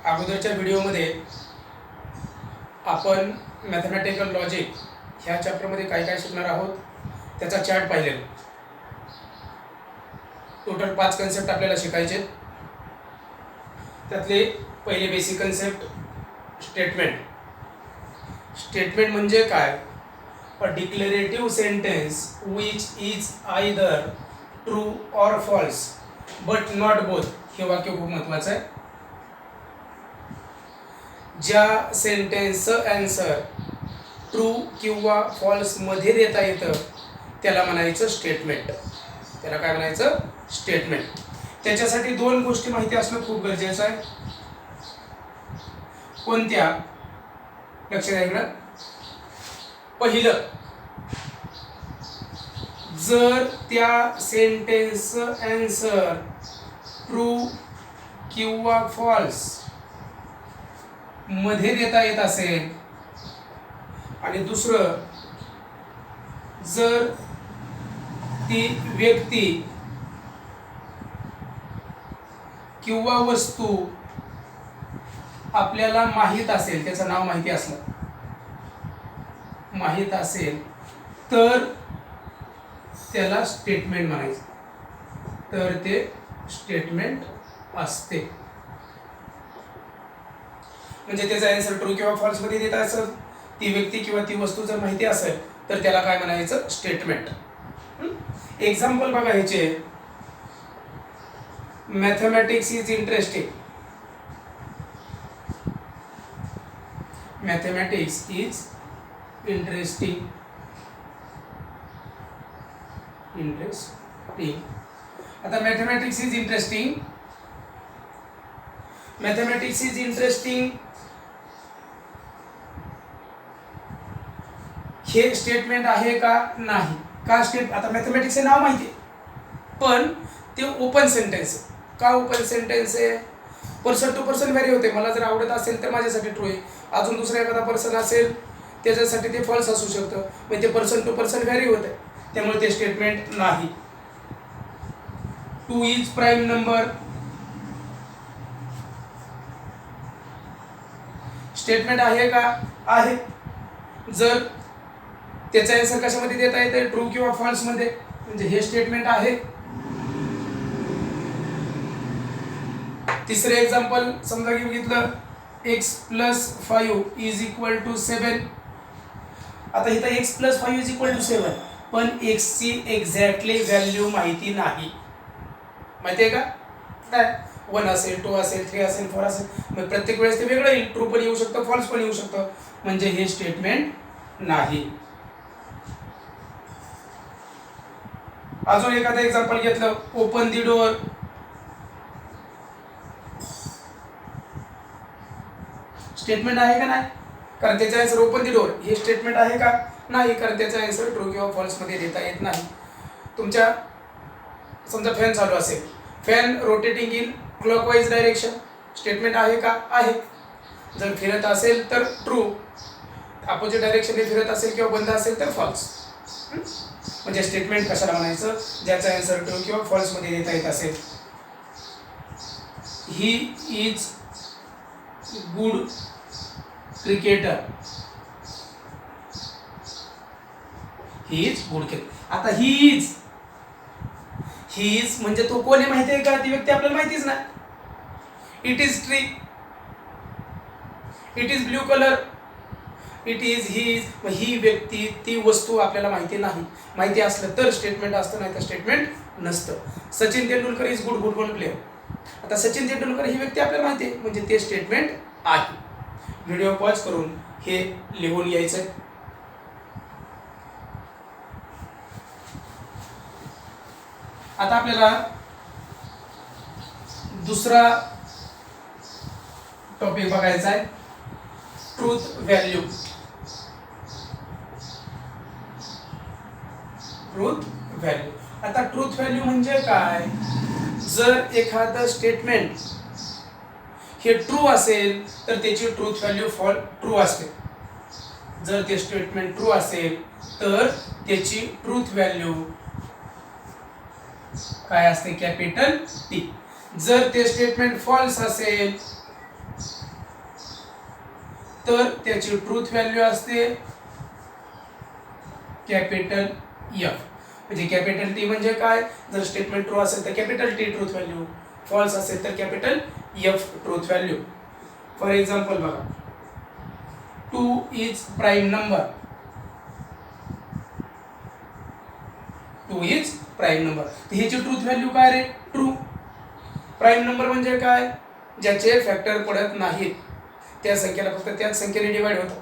अगोदरच्या व्हिडिओमध्ये आपण मॅथमॅटिकल लॉजिक ह्या चॅप्टरमध्ये काय काय शिकणार आहोत त्याचा चार्ट पाहिलेला. टोटल 5 कन्सेप्ट आपल्याला शिकायचे. त्यातले पहिले बेसिक कन्सेप्ट स्टेटमेंट. स्टेटमेंट म्हणजे काय? A declarative sentence which is either true or false but not both. हे वाक्य खूप महत्त्वाचं आहे. ज्या सेंटेन्सचं आन्सर ट्रू किंवा फॉल्स मध्ये देता येतं त्याला म्हणायचं स्टेटमेंट. त्याला काय म्हणायचं? स्टेटमेंट. त्याच्यासाठी 2 गोष्टी माहिती असणं खूप गरजेचं आहे. कोणत्या? लक्षात घ्या. पहिलं, जर त्या सेंटेन्सचं आन्सर ट्रू किंवा फॉल्स मध्ये देता येत असेल, आणि दुसरं, जर ती व्यक्ती किंवा वस्तू आपल्याला माहीत असेल, त्याचं नाव माहिती असलं, माहीत असेल तर त्याला स्टेटमेंट म्हणायचं. तर ते स्टेटमेंट असते. म्हणजे त्याचा आन्सर ट्रू किंवा फॉल्स मध्ये देता असेल, ती व्यक्ती किंवा ती वस्तू जर माहिती असेल तर त्याला काय म्हणायचं? स्टेटमेंट. एक्झाम्पल बघा ह्याचे. Mathematics is interesting. Mathematics is interesting. आता mathematics is interesting. Mathematics is interesting हे स्टेटमेंट आहे का? नाही. का आता मॅथमॅटिक्सचे नाव माहिती आहे पण ते ओपन सेंटेन्स आहे. का ओपन सेंटेन्स आहे? पर्सन टू पर्सन व्हॅरी होते. मला जर आवडत असेल तर माझ्यासाठी ट्रू आहे, अजून दुसरा एखादा पर्सन असेल त्याच्यासाठी ते फॉल्स असू शकतं. म्हणजे ते पर्सन टू पर्सन व्हॅरी होते, त्यामुळे ते स्टेटमेंट नाही. 2 इज प्राईम नंबर. स्टेटमेंट आहे का? आहे. जर त्याचा आन्सर कशामध्ये देता येते? ट्रू किंवा फॉल्स मध्ये, म्हणजे हे स्टेटमेंट आहे. तिसरे एक्झाम्पल समजा घेतलं, x + 5 = 7. आता इथं x + 5 = 7, पण x ची एक्झॅक्टली व्हॅल्यू माहिती नाही. माहिती आहे का? काय 1 असेल, 2 असेल, 3 असेल, 4 असेल. मग प्रत्येक वेळेस ते वेगळं येईल. ट्रू पण येऊ शकतं, फॉल्स पण येऊ शकतं. म्हणजे हे स्टेटमेंट नाही. अजून एखादं एक्झाम्पल घेतलं, ओपन दी डोअर. स्टेटमेंट आहे का नाही? कारण त्याचा आन्सर ओपन दी डोअर हे स्टेटमेंट आहे का? नाही, कारण त्याचा आन्सर ट्रू किंवा फॉल्स मध्ये देता येत नाही. तुमच्या समजा फॅन चालू असेल, fan rotating in clockwise direction. Statement आहे का? आहे. जर फिरत असेल तर ट्रू, अपोजिट डायरेक्शनने फिरत असेल किंवा बंद असेल तर फॉल्स. म्हणजे स्टेटमेंट कशाला म्हणायचं? ज्याचा आन्सर ट्रू किंवा फॉल्स मध्ये देता येत असेल. He is good cricketer. He is good cricketer. आता ही इज म्हणजे तो कोण आहे माहिती आहे का? ती व्यक्ती आपल्याला माहितीच नाही. It is tree. It is blue colour. It is, he is. ही व्यक्ती, ती वस्तू आपल्याला माहिती नाही. माहिती असलं तर स्टेटमेंट असतं, नाही तर स्टेटमेंट नसतं. Sachin Tendulkar is good football player. आता सचिन तेंडुलकर ही व्यक्ती आपल्याला माहिती आहे, म्हणजे ते स्टेटमेंट आहे. व्हिडिओ पॉज करून हे लिहून यायचं. आता आपल्याला दुसरा टॉपिक बघायचा आहे, ट्रूथ व्हॅल्यू. Truth value. आता ट्रूथ व्हॅल्यू म्हणजे काय? जर एखादं स्टेटमेंट हे ट्रू असेल तर त्याची ट्रूथ व्हॅल्यू ट्रू असते. जर ते स्टेटमेंट ट्रू असेल तर त्याची ट्रूथ व्हॅल्यू काय असते? Capital T. जर ते स्टेटमेंट फॉल्स असेल तर त्याची ट्रूथ व्हॅल्यू असते कॅपिटल एफ. म्हणजे कॅपिटल टी म्हणजे काय, जर स्टेटमेंट ट्रू असेल तर capital T truth value, false असेल तर capital F truth value. For example बघा, 2 is prime number. 2 is prime number. ह्याची ट्रूथ व्हॅल्यू काय रे, ट्रू. प्राईम नंबर म्हणजे काय, ज्याचे फॅक्टर पडत नाहीत, त्या संख्येला फक्त त्याच संख्येने डिवाइड होतं.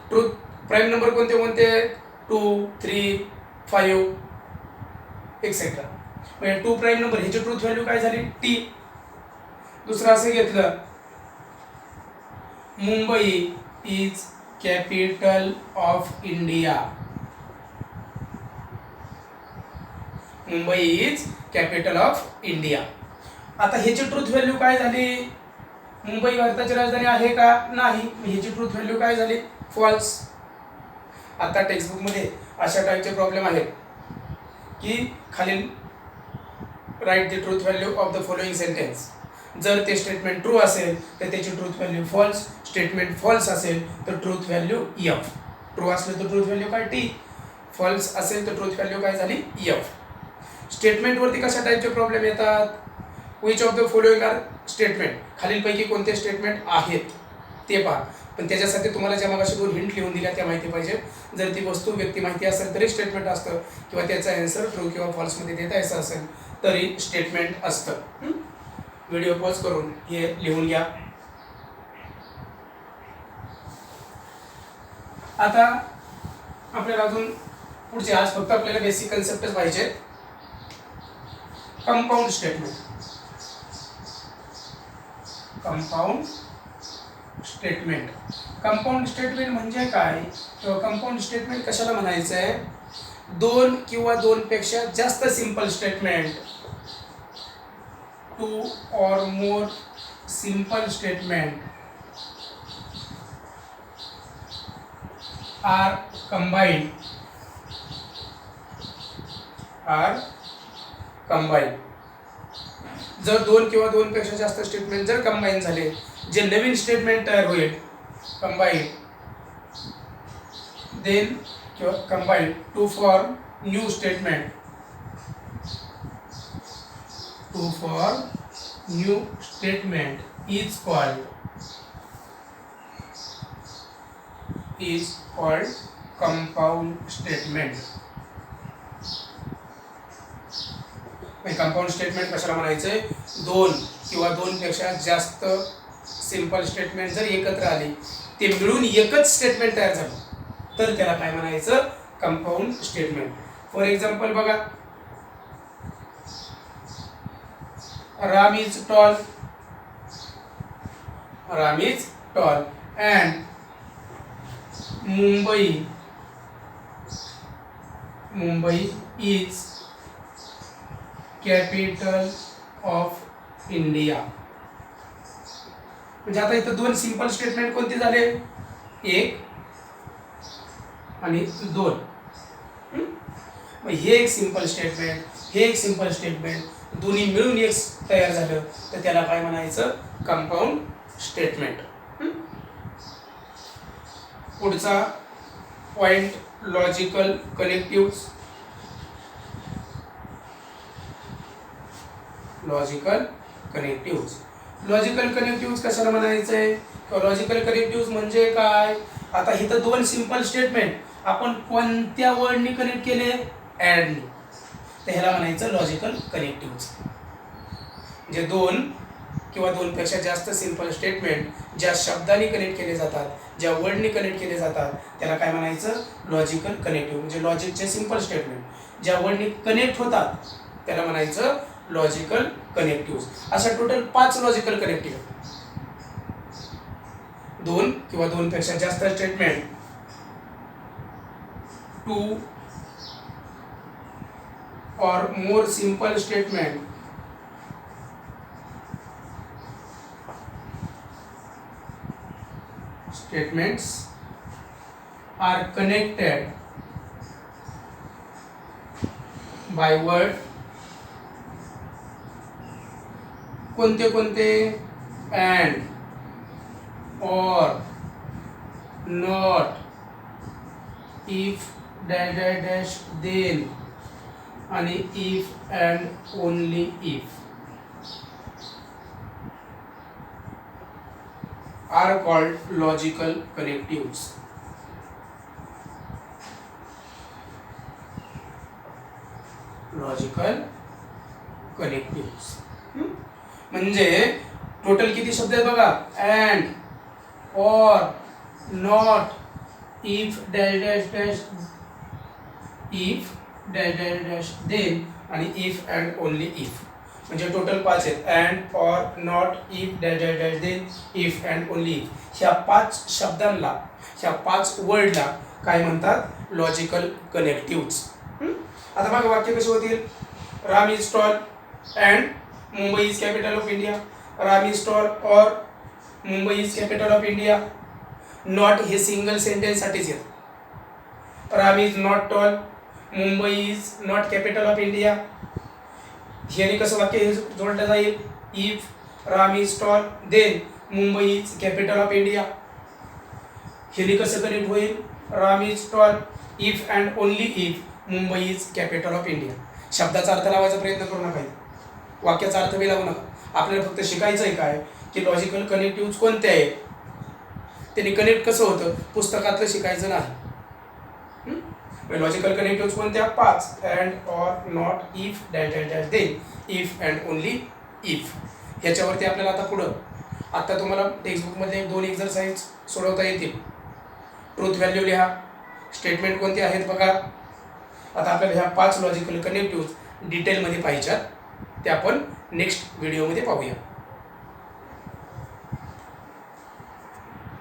ट्रूथ प्राईम नंबर कोणते कोणते, 2, 3, 5 एक्सेट्रा. म्हणजे 2 प्राईम नंबर ह्याची ट्रूथ व्हॅल्यू काय झाली, टी. दुसरं असं घेतलं, Mumbai is capital of India. Mumbai is capital of India. आता ह्याची ट्रूथ व्हॅल्यू काय झाली, मुंबई भारताची राजधानी आहे का, नाही. ह्याची ट्रूथ व्हॅल्यू काय झाली, फॉल्स. आता टेक्स्टबुकमध्ये अशा टाईपचे प्रॉब्लेम आहेत की खालील write the truth value of the following sentence. जर ते स्टेटमेंट ट्रू असेल तर त्याची truth value false, statement false असेल तर ट्रूथ व्हॅल्यू एफ. ट्रू असलं तर ट्रूथ व्हॅल्यू काय, टी. फॉल्स असेल तर ट्रूथ व्हॅल्यू काय झाली, एफ. स्टेटमेंटवरती कशा टाईपचे प्रॉब्लेम येतात, which of the following are statement, खालीलपैकी कोणते स्टेटमेंट आहेत ते पहा. पण त्याच्यासाठी तुम्हाला ज्या मगाशी 2 हिंट लिहून दिल्या त्या माहिती पाहिजे. जर ती वस्तू व्यक्ती माहिती असेल तरी स्टेटमेंट असतं, किंवा त्याचा आन्सर ट्रू किंवा फॉल्समध्ये देता यायचं असेल तरी स्टेटमेंट असतं. व्हिडिओ पॉज करून हे लिहून घ्या. आता आपल्याला अजून पुढचे, आज फक्त आपल्याला बेसिक कन्सेप्टच पाहिजे. Compound statement. Compound statement. Compound statement म्हणजे काय, किंवा कंपाऊंड स्टेटमेंट कशाला म्हणायचं आहे, 2 किंवा 2 पेक्षा जास्त simple statement, 2 or more simple statement are combined. जर 2 किंवा 2 पेक्षा जास्त स्टेटमेंट जर कंबाईन झाले, जे नवीन स्टेटमेंट तयार होईल, कंबाईन, देन किंवा combine to form new statement. To form new statement is called compound statement. Compound statement कशाला म्हणायचंय, 2 किंवा 2 पेक्षा जास्त सिंपल स्टेटमेंट जर एकत्र आली, ते मिळून एकच स्टेटमेंट तयार झालं तर त्याला काय म्हणायचं, कंपाऊंड स्टेटमेंट. फॉर एक्झाम्पल बघा, Ram is tall. Ram is tall and Mumbai is capital of India. म्हणजे आता इथं 2 सिंपल स्टेटमेंट कोणते झाले, 1 आणि 2. हे एक सिंपल स्टेटमेंट, हे एक सिंपल स्टेटमेंट, दोन्ही मिळून एक तयार झालं तर त्याला काय म्हणायचं, कंपाऊंड स्टेटमेंट. पुढचा पॉइंट, लॉजिकल कनेक्टिव्ह्ज. लॉजिकल कनेक्टिव्ह्ज. लॉजिकल कनेक्टिव्ह्ज कशाला म्हणायचंय, लॉजिकल कनेक्टिव्ह्ज म्हणजे काय, आता इथं 2 सिंपल स्टेटमेंट आपण कोणत्या वर्डनी कनेक्ट केले, ॲडनी, तर ह्याला म्हणायचं लॉजिकल कनेक्टिव्ह्ज. म्हणजे 2 किंवा 2 पेक्षा जास्त सिंपल स्टेटमेंट ज्या शब्दांनी कनेक्ट केले जातात, ज्या वर्डनी कनेक्ट केले जातात, त्याला काय म्हणायचं, लॉजिकल कनेक्टिव्ह. म्हणजे लॉजिकचे सिंपल स्टेटमेंट ज्या वर्डनी कनेक्ट होतात त्याला म्हणायचं लॉजिकल कनेक्टिव्ह्ज. अशा टोटल 5 लॉजिकल कनेक्टिव्ह, 2 किंवा 2 पेक्षा जास्त statement, 2 or more simple statement, statements are connected by word. कोणते कोणते, and, or, not if dash dash dash then आणि if and only if are called logical connectives. Logical connectives म्हणजे total किती शब्द आहेत बघा. And, or, not, if dash dash dash, if dash dash dash then आणि if and only if म्हणजे total 5 आहेत. And, or, not, if dash dash dash then, if and only if. ह्या 5 शब्दांना, ह्या 5 वर्डला काय म्हणतात? Logical connectives. आता बघा वाक्य कसे होतील. Ram is tall and Mumbai is capital of India. Ram is tall और Mumbai is capital of India. Not हे सिंगल सेंटेन्स साठीच येत. Ram is not tall, Mumbai is not capital of India. ह्याने कसं वाक्य हे जोडलं जाईल. If Ram is tall then Mumbai is capital of India. ह्याने कसं कनेक्ट होईल. Ram is tall if and only if Mumbai is capital of India. शब्दाचा अर्थ लावायचा प्रयत्न करू नका, वाक्याचा अर्थ बी लावू नका. आपल्याला फक्त शिकायचं आहे काय की लॉजिकल कनेक्टिव्ह कोणते आहेत, त्यांनी कनेक्ट कसं होतं पुस्तकातलं शिकायचं नाही. लॉजिकल कनेक्टिव्ह कोणत्या? 5. And, or, not, if dash dash dash then, if and only if. ह्याच्यावरती आपल्याला आता पुढं आता तुम्हाला टेक्स्टबुकमध्ये 2 एक्झरसाइज सोडवता येतील. ट्रूथ व्हॅल्यू लिहा, स्टेटमेंट कोणते आहेत बघा. आता आपल्याला ह्या 5 लॉजिकल कनेक्टिव्ह डिटेलमध्ये पाहिजेत, ते आपण नेक्स्ट व्हिडिओमध्ये पाहूया.